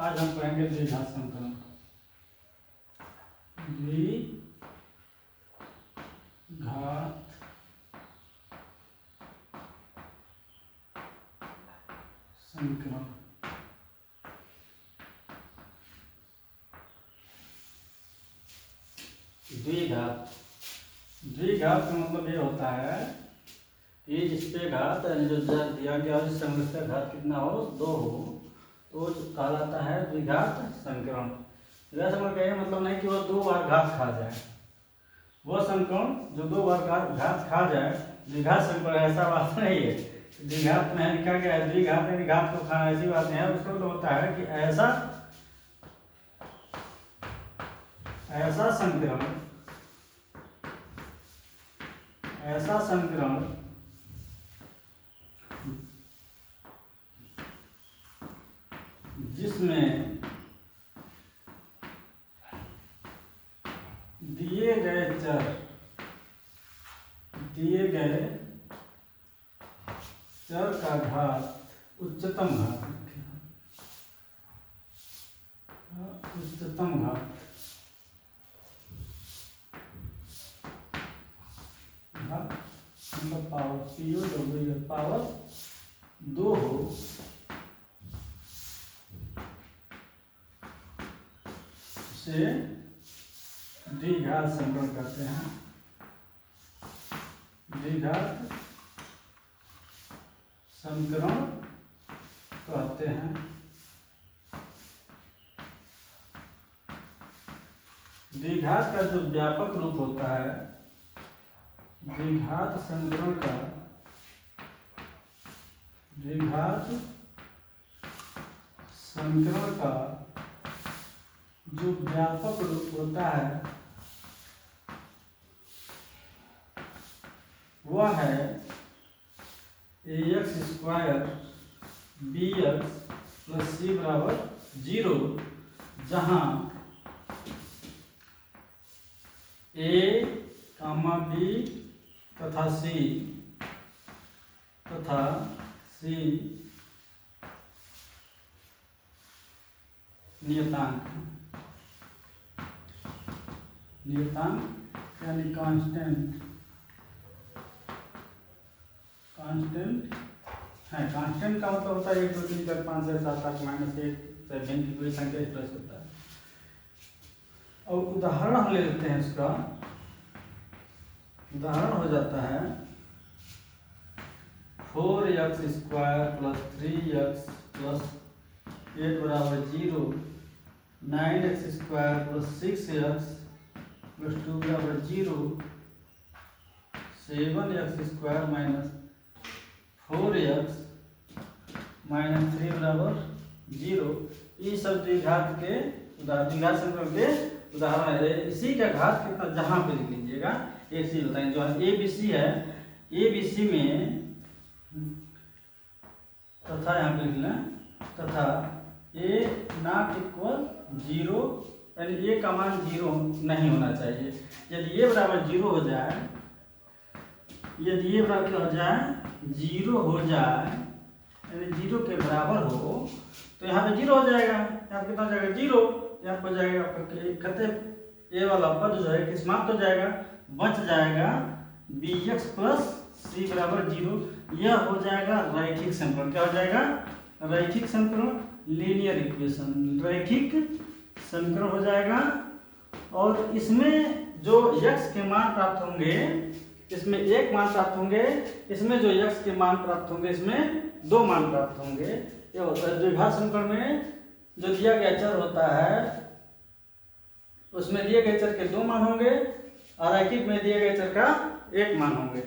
आज हम पढ़ेंगे द्विघात संकलन। द्विघात संकलन। द्विघात का मतलब ये होता है कि जिसपे घात यानी जो दिया गया हो, जिस संख्या का घात कितना हो, 2 हो, तो कहलाता है द्विघात संकरण। द्विघात संकरण का मतलब नहीं कि वो 2 बार घात खा जाए। वो संकरण जो 2 बार घात खा जाए द्विघात संकरण, ऐसा बात नहीं है। द्विघात में लिखा गया है द्विघात यानी घात को खाना, ऐसी बात नहीं है। उसका मतलब होता है कि ऐसा संकरण जिसमें दिए गए चर का घात उच्चतम घात मतलब पावर 2 हो, से द्विघात संकरण कहते हैं। द्विघात संकरण कहते हैं। द्विघात का जो व्यापक रूप होता है, द्विघात संकरण का जो व्यापक रूप होता है वह है ax² bx + c = 0, जहाँ a, b तथा c नियतांक यानी कांस्टेंट है। कांस्टेंट का मतलब होता है 1 2 3 4 5 6 7 8 -1 से भिन्न की कोई संख्या इस तरह से होता है। और उदाहरण हम ले लेते हैं। इसका उदाहरण हो जाता है 4x² + 3x + 8 = 0, 9x² + 6x + 2 = 0, 7x² - 4x - 3 = 0। ये सब द्विघात के द्विघात संकरण के उदाहरण है। इसी का घात कितना जहां पे लिख लीजिएगा, एक चीज बताएं, जो ABC है, ABC में तथा यहाँ पे लिखना तथा a ≠ 0 यानी a का मान 0 नहीं होना चाहिए। यदि a बराबर 0 हो जाए, यदि a बराबर क्या हो जाए, 0 हो जाए, यानी 0 के बराबर हो, तो यहाँ पे 0 हो जाएगा। यहाँ पे कितना हो जाएगा, 0। यहाँ पर जाएगा कहते a वाला पद जो है कि समाप्त हो जाएगा, बच जाएगा bx + c = 0। यह हो जाएगा रैखिक संकरण। क्या हो जाएगा, रैखिक संकरण, लीनियर इक्वेशन, रैखिक संकरण हो जाएगा। और इसमें जो x के मान प्राप्त होंगे, इसमें 1 मान प्राप्त होंगे, इसमें जो x के मान प्राप्त होंगे, इसमें 2 मान प्राप्त होंगे। ये होता है द्विघात संकरण में जो दिया गया चर होता है उसमें दिए गए चर के 2 मान होंगे और रैखिक में दिए गए चर का 1 मान होंगे।